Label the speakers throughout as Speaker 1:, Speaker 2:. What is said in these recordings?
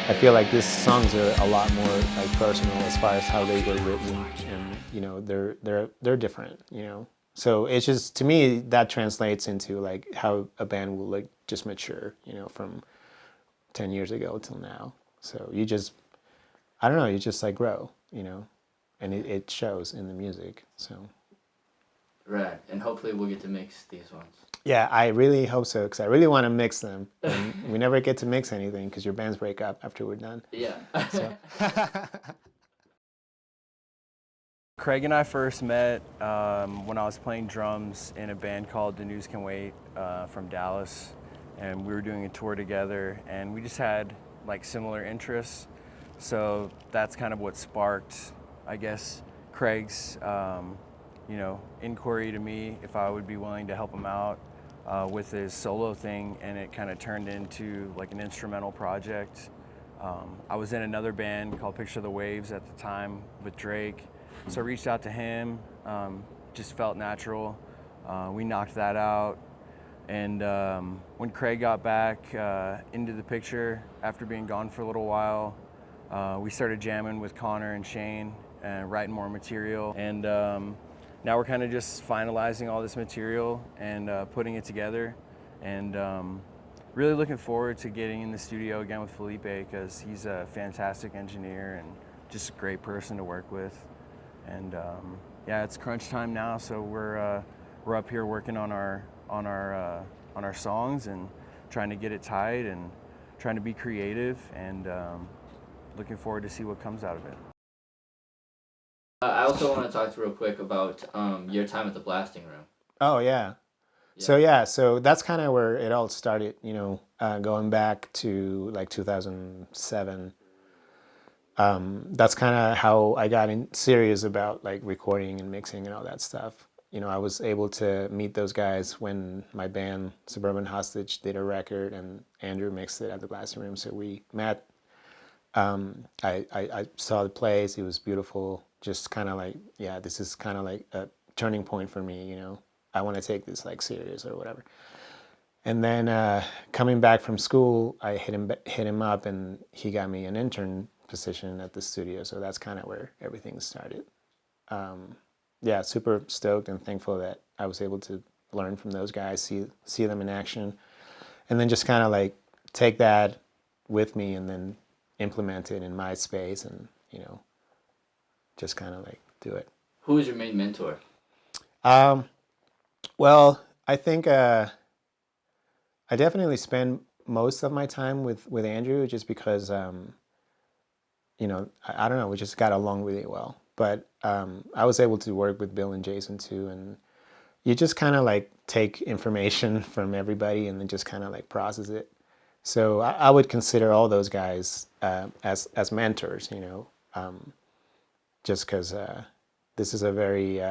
Speaker 1: I feel like these songs are a lot more like personal as far as how they were written, and they're different, So it's just, to me, that translates into like how a band will like just mature, from 10 years ago till now. So you just, I don't know, you just like grow, and it shows in the music. So.
Speaker 2: Right, and hopefully we'll get to mix these ones.
Speaker 1: Yeah, I really hope so, because I really want to mix them. And we never get to mix anything because your bands break up after we're done.
Speaker 2: Yeah.
Speaker 1: So.
Speaker 3: Craig and I first met when I was playing drums in a band called The News Can Wait from Dallas, and we were doing a tour together, and we just had like similar interests. So that's kind of what sparked, I guess, Craig's inquiry to me if I would be willing to help him out with his solo thing, and it kind of turned into like an instrumental project. I was in another band called Picture the Waves at the time with Drake, so I reached out to him, just felt natural. We knocked that out, and when Craig got back into the picture after being gone for a little while, we started jamming with Connor and Shane and writing more material, and now we're kind of just finalizing all this material and putting it together, and really looking forward to getting in the studio again with Felipe, because he's a fantastic engineer and just a great person to work with. And yeah, it's crunch time now, so we're up here working on our songs and trying to get it tight and trying to be creative, and looking forward to see what comes out of it.
Speaker 2: I also want to talk real quick about your time at the Blasting Room.
Speaker 1: Oh, yeah. So that's kind of where it all started, going back to like 2007. That's kind of how I got serious about like recording and mixing and all that stuff. I was able to meet those guys when my band Suburban Hostage did a record, and Andrew mixed it at the Blasting Room. So we met. I saw the place. It was beautiful. Just kind of like, yeah, this is kind of like a turning point for me. I want to take this like serious or whatever. And then coming back from school, I hit him up, and he got me an intern position at the studio. So that's kind of where everything started. Yeah, super stoked and thankful that I was able to learn from those guys, see them in action, and then just kind of like take that with me and then implement it in my space, and just kind of like do it.
Speaker 2: Who is your main mentor?
Speaker 1: Well, I think I definitely spend most of my time with Andrew, just because I don't know, we just got along really well. But I was able to work with Bill and Jason too, and you just kind of like take information from everybody and then just kind of like process it. So I would consider all those guys as mentors, just because this is a very,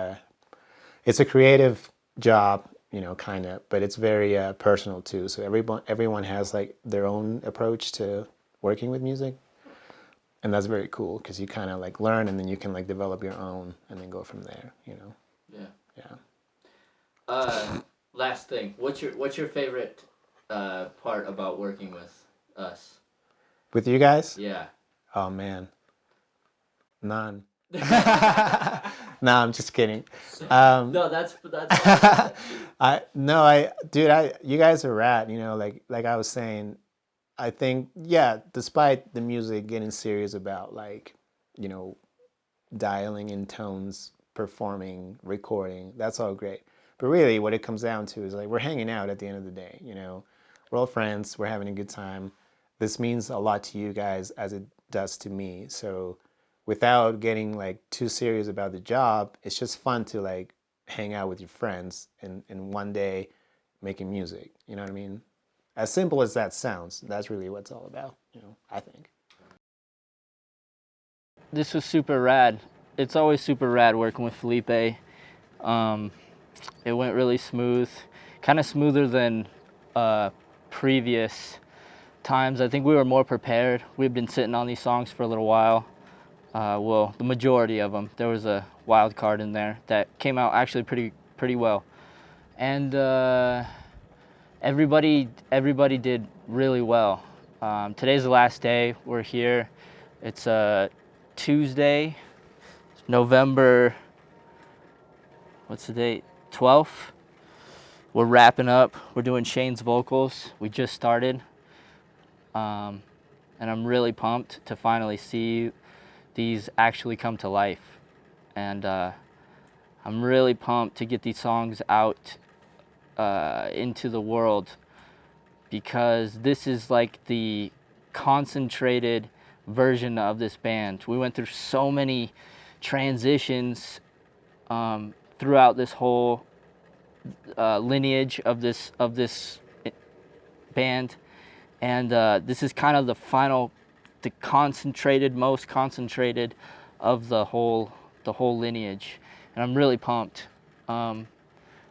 Speaker 1: it's a creative job, kind of, but it's very personal too. So everyone has like their own approach to working with music. And that's very cool, because you kind of like learn, and then you can like develop your own and then go from there,
Speaker 2: Yeah. Last thing, what's your favorite part about working with us?
Speaker 1: With you guys?
Speaker 2: Yeah.
Speaker 1: Oh man, none. No, I'm just kidding.
Speaker 2: No, that's.
Speaker 1: You guys are rad. Like I was saying, I think, yeah, despite the music getting serious about like, dialing in tones, performing, recording, that's all great. But really what it comes down to is like, we're hanging out at the end of the day, we're all friends, we're having a good time. This means a lot to you guys as it does to me. So without getting like too serious about the job, it's just fun to like hang out with your friends and one day making music, you know what I mean? As simple as that sounds, that's really what it's all about, I think.
Speaker 4: This was super rad. It's always super rad working with Felipe. It went really smooth, kind of smoother than previous times. I think we were more prepared. We've been sitting on these songs for a little while. Well, the majority of them. There was a wild card in there that came out actually pretty well. And everybody did really well. Today's the last day. We're here. It's Tuesday, November, what's the date? 12th. We're wrapping up. We're doing Shane's vocals. We just started. And I'm really pumped to finally see these actually come to life. And I'm really pumped to get these songs out into the world, because this is like the concentrated version of this band. We went through so many transitions throughout this whole lineage of this band, and this is kind of the final, the most concentrated of the whole lineage, and I'm really pumped. I'm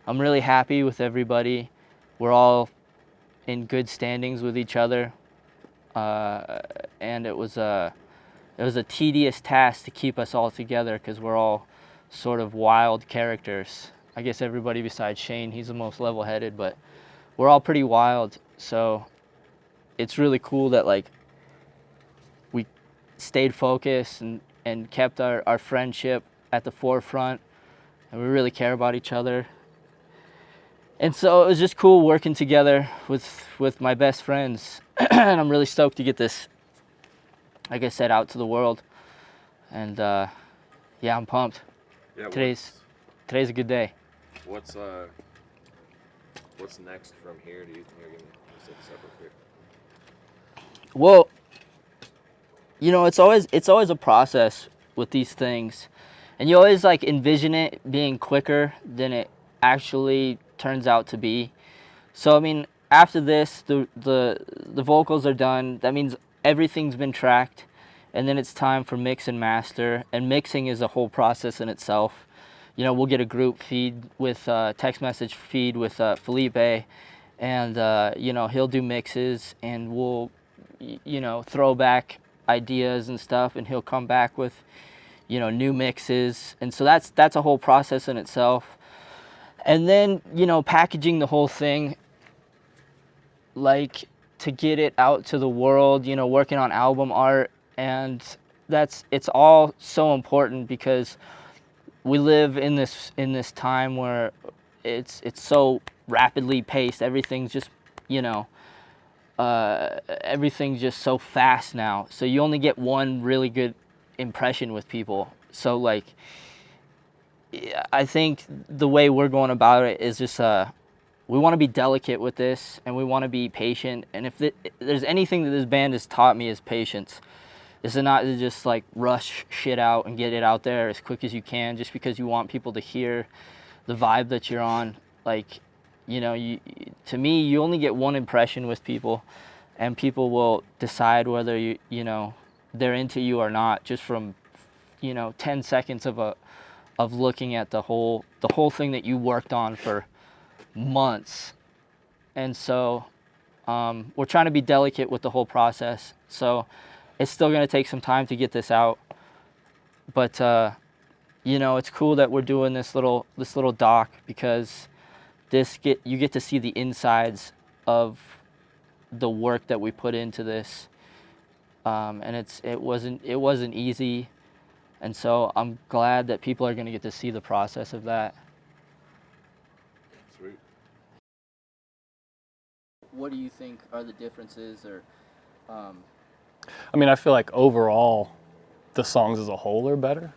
Speaker 4: really happy with everybody. We're all in good standings with each other, and it was a tedious task to keep us all together, because we're all sort of wild characters. I guess everybody besides Shane, he's the most level-headed, but we're all pretty wild. So it's really cool that like we stayed focused and kept our friendship at the forefront, and we really care about each other. And so it was just cool working together with my best friends. And I'm really stoked to get this, like I said, out to the world. And yeah, I'm pumped.
Speaker 5: Yeah,
Speaker 4: Today's a good day.
Speaker 5: What's next from here? Do you think you're gonna set this up real quick?
Speaker 4: Well, you know, it's always a process with these things, and you always like envision it being quicker than it actually turns out to be. So I mean, after this, the vocals are done. That means everything's been tracked, and then it's time for mix and master. And mixing is a whole process in itself. You know, we'll get a group feed with text message feed with Felipe, and you know, he'll do mixes, and we'll, you know, throw back ideas and stuff, and he'll come back with, you know, new mixes. And so that's a whole process in itself. And then, you know, packaging the whole thing, like to get it out to the world, you know, working on album art, and it's all so important, because we live in this time where it's so rapidly paced. Everything's just, you know, everything's just so fast now. So you only get one really good impression with people. So like, I think the way we're going about it is just we want to be delicate with this, and we want to be patient. And if there's anything that this band has taught me, is patience. This is not to just like rush shit out and get it out there as quick as you can, just because you want people to hear the vibe that you're on. Like, you know, to me, you only get one impression with people, and people will decide whether you know, they're into you or not, just from, you know, 10 seconds of looking at the whole thing that you worked on for months. And so we're trying to be delicate with the whole process. So it's still going to take some time to get this out, but you know, it's cool that we're doing this little doc, because you get to see the insides of the work that we put into this, and it wasn't easy. And so I'm glad that people are going to get to see the process of that.
Speaker 5: Sweet.
Speaker 4: What do you think are the differences, or?
Speaker 6: I mean, I feel like overall, the songs as a whole are better.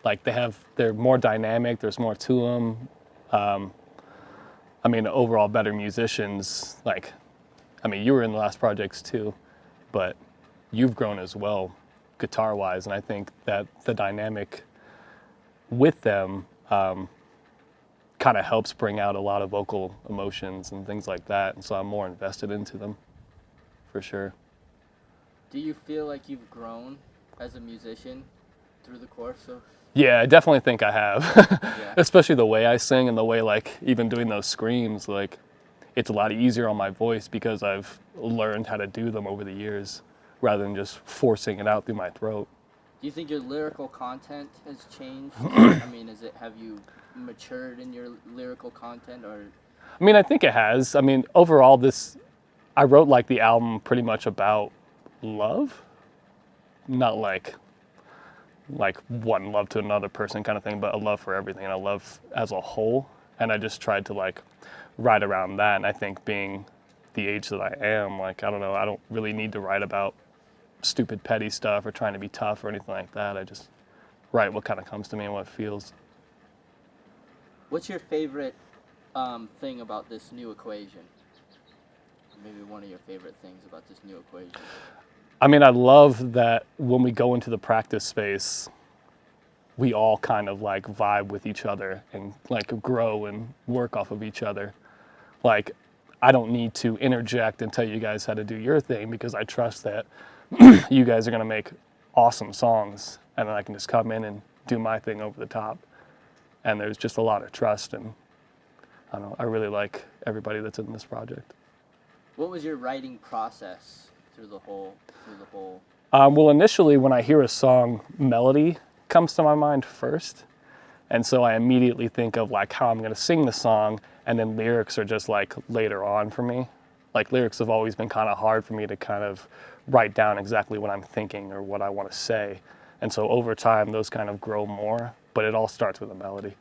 Speaker 6: Like they're more dynamic. There's more to them. I mean, overall better musicians. Like, I mean, you were in the last projects too, but you've grown as well, guitar-wise, and I think that the dynamic with them kind of helps bring out a lot of vocal emotions and things like that, and so I'm more invested into them, for sure.
Speaker 4: Do you feel like you've grown as a musician through the course of?
Speaker 6: Yeah, I definitely think I have.
Speaker 4: Yeah.
Speaker 6: Especially the way I sing, and the way, like, even doing those screams, like, it's a lot easier on my voice because I've learned how to do them over the years, rather than just forcing it out through my throat.
Speaker 4: Do you think your lyrical content has changed? I mean, have you matured in your lyrical content, or?
Speaker 6: I mean, I think it has. I mean, overall, this I wrote like the album pretty much about love, not like one love to another person kind of thing, but a love for everything and a love as a whole. And I just tried to like write around that. And I think being the age that I am, like, I don't know, I don't really need to write about stupid petty stuff or trying to be tough or anything like that. I just write what kind of comes to me and what feels.
Speaker 4: What's your favorite thing about this new equation? Maybe one of your favorite things about this new equation.
Speaker 6: I mean, I love that when we go into the practice space, we all kind of like vibe with each other and like grow and work off of each other. Like, I don't need to interject and tell you guys how to do your thing because I trust that you guys are going to make awesome songs, and then I can just come in and do my thing over the top. And there's just a lot of trust, and I don't know, I really like everybody that's in this project.
Speaker 4: What was your writing process through the whole?
Speaker 6: Well, initially when I hear a song, melody comes to my mind first. And so I immediately think of like how I'm going to sing the song, and then lyrics are just like later on for me. Like lyrics have always been kind of hard for me to kind of write down exactly what I'm thinking or what I want to say. And so over time those kind of grow more, but it all starts with a melody.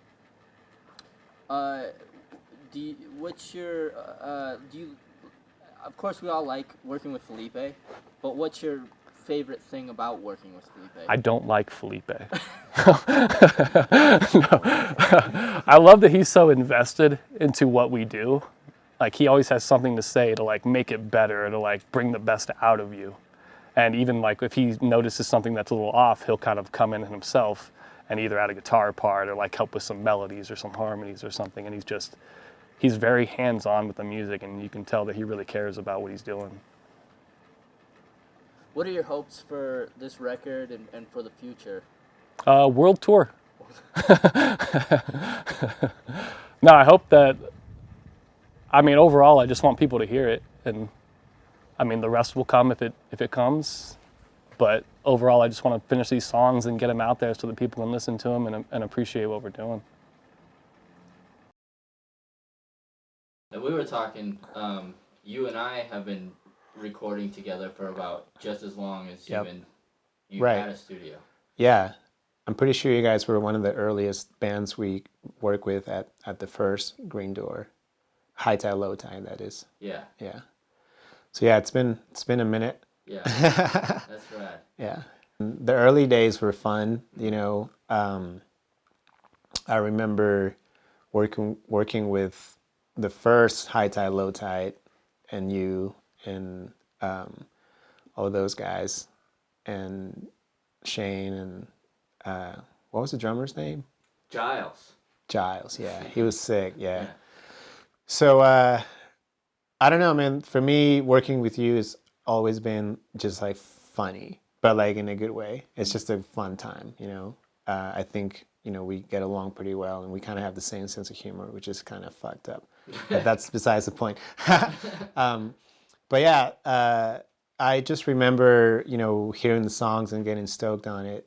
Speaker 4: Of course we all like working with Felipe, but what's your favorite thing about working with Felipe?
Speaker 6: I don't like Felipe. No. I love that he's so invested into what we do. Like he always has something to say to like make it better, to like bring the best out of you. And even like if he notices something that's a little off, he'll kind of come in himself and either add a guitar part or like help with some melodies or some harmonies or something. And he's very hands-on with the music, and you can tell that he really cares about what he's doing.
Speaker 4: What are your hopes for this record and for the future?
Speaker 6: World tour. No, I hope that, I mean, overall, I just want people to hear it, and I mean, the rest will come if it comes. But overall, I just want to finish these songs and get them out there so that people can listen to them and appreciate what we're doing.
Speaker 2: We were talking, you and I have been recording together for about just as long as
Speaker 1: Yep.
Speaker 2: you
Speaker 1: Right.
Speaker 2: had a studio.
Speaker 1: Yeah. I'm pretty sure you guys were one of the earliest bands we worked with at the first Green Door. High Tide, Low Tide, that is.
Speaker 2: Yeah.
Speaker 1: Yeah. So yeah, it's been a minute.
Speaker 2: Yeah. That's rad.
Speaker 1: Yeah. The early days were fun, you know. I remember working with the first High Tide, Low Tide, and you and all those guys, and Shane, and what was the drummer's name?
Speaker 2: Giles.
Speaker 1: Giles, yeah. He was sick, yeah. So I don't know, man. For me, working with you has always been just like funny, but like in a good way. It's just a fun time, you know. I think, you know, we get along pretty well, and we kind of have the same sense of humor, which is kind of fucked up. But that's besides the point. But yeah, I just remember, you know, hearing the songs and getting stoked on it.